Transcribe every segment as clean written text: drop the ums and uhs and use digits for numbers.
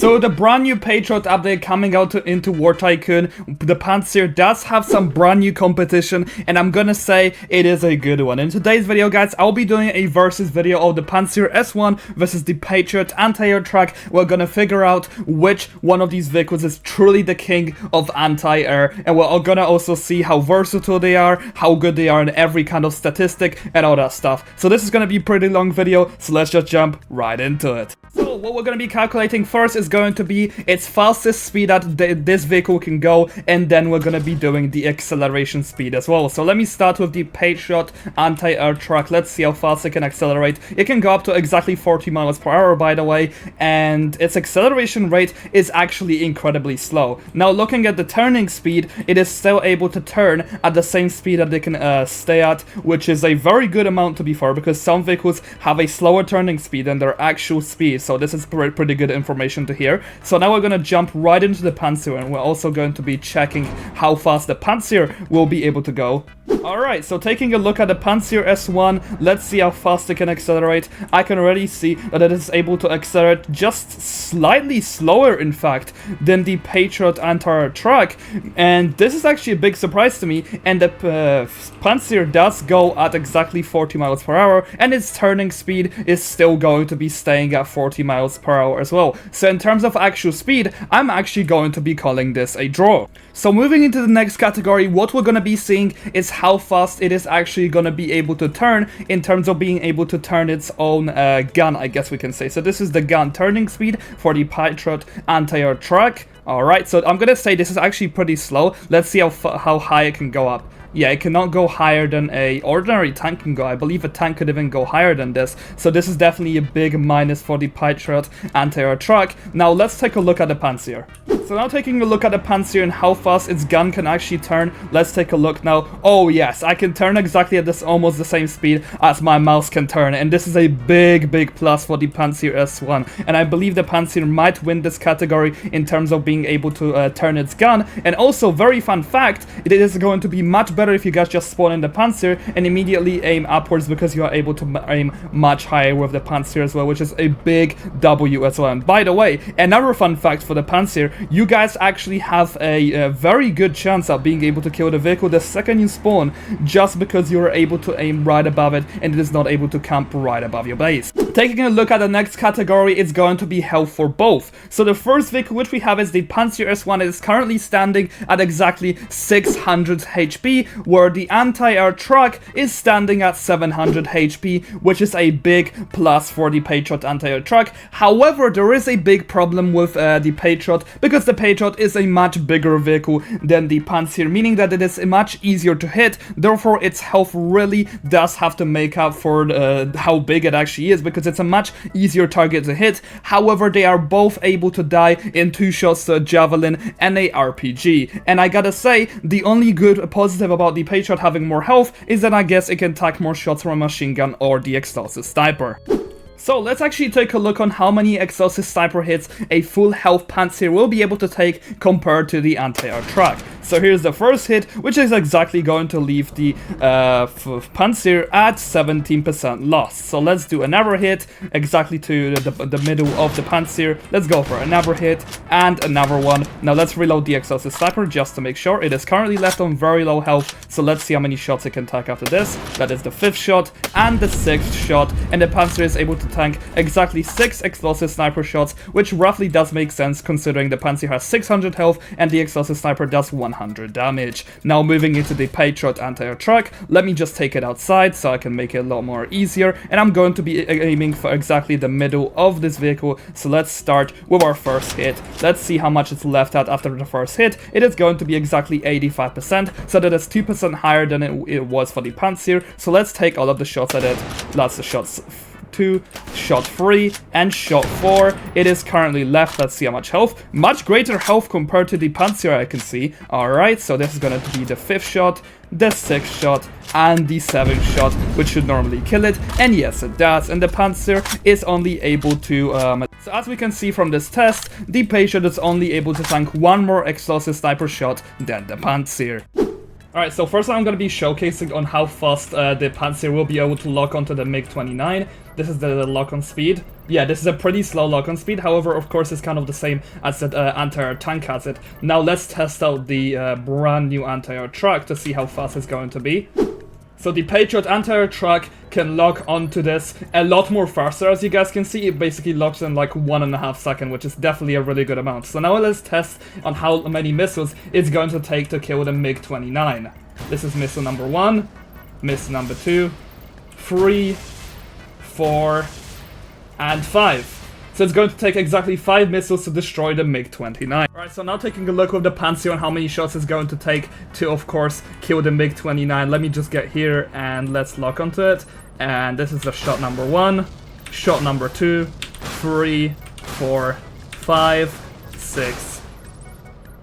So the brand new Patriot update coming out into War Tycoon, the Pantsir does have some brand new competition, and I'm gonna say it is a good one. In today's video, guys, I'll be doing a versus video of the Pantsir S1 versus the Patriot anti-air truck. We're gonna figure out which one of these vehicles is truly the king of anti-air, and we're gonna also see how versatile they are, how good they are in every kind of statistic, and all that stuff. So this is gonna be a pretty long video, so let's just jump right into it. So what we're going to be calculating first is going to be its fastest speed that this vehicle can go, and then we're going to be doing the acceleration speed as well. So let me start with the Patriot anti-air truck. Let's see how fast it can accelerate. It can go up to exactly 40 miles per hour, by the way, and its acceleration rate is actually incredibly slow. Now looking at the turning speed, it is still able to turn at the same speed that they can stay at, which is a very good amount to be fair, because some vehicles have a slower turning speed than their actual speed. So this is pretty good information to hear. So now we're going to jump right into the Pantsir, and we're also going to be checking how fast the Pantsir will be able to go. Alright, so taking a look at the Pantsir S1, let's see how fast it can accelerate. I can already see that it is able to accelerate just slightly slower, in fact, than the Patriot anti-air truck. And this is actually a big surprise to me, and the Pantsir does go at exactly 40 miles per hour, and its turning speed is still going to be staying at 40 miles per hour as well. So in terms of actual speed, I'm actually going to be calling this a draw. So moving into the next category, what we're going to be seeing is how fast it is actually going to be able to turn in terms of being able to turn its own gun, I guess we can say. So this is the gun turning speed for the Patriot anti-air truck. Alright, so I'm going to say this is actually pretty slow. Let's see how high it can go up. Yeah, it cannot go higher than a ordinary tank can go. I believe a tank could even go higher than this. So this is definitely a big minus for the Patriot anti-air truck. Now let's take a look at the Pantsir. So now taking a look at the Pantsir and how fast its gun can actually turn, let's take a look now. Oh yes, I can turn exactly at this almost the same speed as my mouse can turn, and this is a big plus for the Pantsir S1. And I believe the Pantsir might win this category in terms of being able to turn its gun. And also, very fun fact, it is going to be much better if you guys just spawn in the Pantsir and immediately aim upwards, because you are able to aim much higher with the Pantsir as well, which is a big W as well. And by the way, another fun fact for the Pantsir, you guys actually have a very good chance of being able to kill the vehicle the second you spawn, just because you are able to aim right above it and it is not able to camp right above your base. Taking a look at the next category, it's going to be health for both. So the first vehicle which we have is the Pantsir S1. It is currently standing at exactly 600 HP, where the anti-air truck is standing at 700 HP, which is a big plus for the Patriot anti-air truck. However, there is a big problem with the Patriot, because the Patriot is a much bigger vehicle than the Pantsir, meaning that it is much easier to hit. Therefore, its health really does have to make up for how big it actually is, because it's a much easier target to hit. However, they are both able to die in 2 shots to a javelin and a RPG. And I gotta say, the only good positive about the Patriot having more health is that I guess it can take more shots from a machine gun or the explosive sniper. So let's actually take a look on how many explosive sniper hits a full health Pantsir will be able to take compared to the anti-air truck. So here's the first hit, which is exactly going to leave the Pantsir at 17% loss. So let's do another hit exactly to the middle of the Pantsir. Let's go for another hit and another one. Now let's reload the explosive sniper just to make sure. It is currently left on very low health, so let's see how many shots it can take after this. That is the 5th shot and the 6th shot, and the Pantsir is able to tank exactly 6 explosive sniper shots, which roughly does make sense considering the Pantsir has 600 health and the explosive sniper does 100 damage. Now moving into the Patriot anti-air truck, let me just take it outside so I can make it a lot more easier, and I'm going to be aiming for exactly the middle of this vehicle. So let's start with our first hit. Let's see how much it's left at after the first hit. It is going to be exactly 85%, so that is 2% higher than it was for the Pantsir. So let's take all of the shots at it. Lots of shots. 2, shot 3, and shot 4. It is currently left, let's see how much health. Much greater health compared to the Pantsir, I can see. Alright, so this is going to be the 5th shot, the 6th shot, and the 7th shot, which should normally kill it. And yes, it does. And the Pantsir is only able to... so as we can see from this test, the Patriot is only able to tank 1 more explosive sniper shot than the Pantsir. Alright, so first I'm going to be showcasing on how fast the Pantsir will be able to lock onto the MiG-29. This is the lock-on speed. Yeah, this is a pretty slow lock-on speed, however, of course, it's kind of the same as the anti-air tank has it. Now let's test out the brand new anti-air truck to see how fast it's going to be. So the Patriot anti-air truck can lock onto this a lot more faster, as you guys can see. It basically locks in like 1.5 seconds, which is definitely a really good amount. So now let's test on how many missiles it's going to take to kill the MiG-29. This is missile number 1, missile number 2, 3, 4, and 5. So it's going to take exactly 5 missiles to destroy the MiG-29. Alright, so now taking a look with the Pantsir on how many shots it's going to take to, of course, kill the MiG-29. Let me just get here and let's lock onto it. And this is the shot number 1, shot number 2, 3, 4, 5, 6.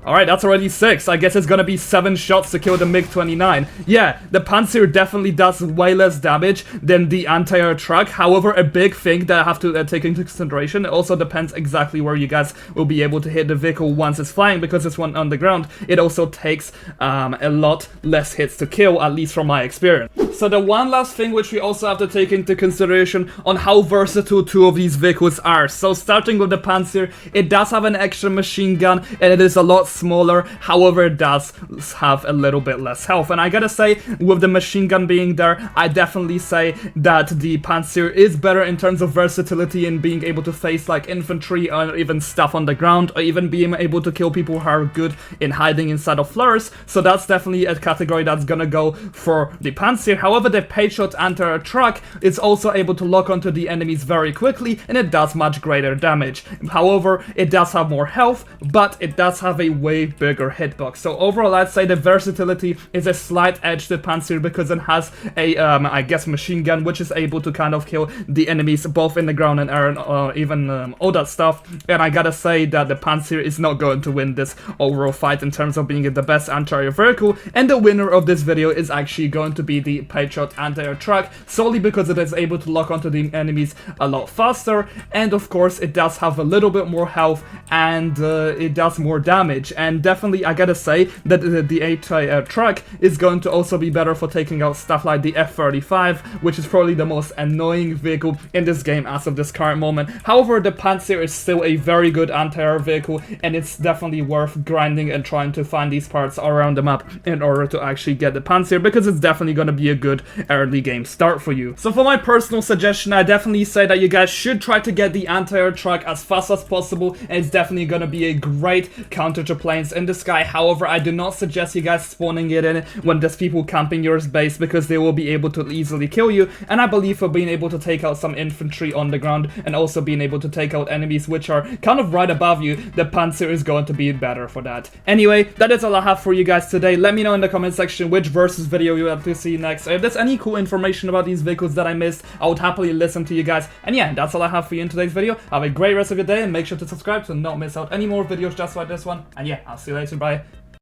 Alright, that's already 6. I guess it's gonna be 7 shots to kill the MiG-29. Yeah, the Pantsir definitely does way less damage than the anti-air truck. However, a big thing that I have to take into consideration, it also depends exactly where you guys will be able to hit the vehicle once it's flying, because it's one on the ground. It also takes a lot less hits to kill, at least from my experience. So the one last thing which we also have to take into consideration on how versatile 2 of these vehicles are. So starting with the Pantsir, it does have an extra machine gun, and it is a lot smaller, however it does have a little bit less health. And I gotta say, with the machine gun being there, I definitely say that the Pantsir is better in terms of versatility in being able to face like infantry or even stuff on the ground, or even being able to kill people who are good in hiding inside of flares. So that's definitely a category that's gonna go for the Pantsir. However, the Patriot anti-air truck is also able to lock onto the enemies very quickly, and it does much greater damage. However, it does have more health, but it does have a way bigger hitbox. So overall, I'd say the versatility is a slight edge to Pantsir because it has a, I guess, machine gun, which is able to kind of kill the enemies both in the ground and air, and even all that stuff. And I gotta say that the Pantsir is not going to win this overall fight in terms of being the best anti-air vehicle, and the winner of this video is actually going to be the Patriot anti-air truck, solely because it is able to lock onto the enemies a lot faster, and of course it does have a little bit more health, and it does more damage. And definitely I gotta say that the anti-air truck is going to also be better for taking out stuff like the F-35, which is probably the most annoying vehicle in this game as of this current moment. However, the Pantsir is still a very good anti-air vehicle, and it's definitely worth grinding and trying to find these parts around the map in order to actually get the Pantsir, because it's definitely going to be a good early game start for you. So for my personal suggestion, I definitely say that you guys should try to get the anti-air truck as fast as possible, and it's definitely going to be a great counter to planes in the sky. However, I do not suggest you guys spawning it in when there's people camping your base, because they will be able to easily kill you. And I believe for being able to take out some infantry on the ground, and also being able to take out enemies which are kind of right above you, the Pantsir is going to be better for that. Anyway, that is all I have for you guys today. Let me know in the comment section which versus video you want to see next. If there's any cool information about these vehicles that I missed, I would happily listen to you guys. And yeah, that's all I have for you in today's video. Have a great rest of your day, and make sure to subscribe to not miss out any more videos just like this one. And yeah, I'll see you later. Bye.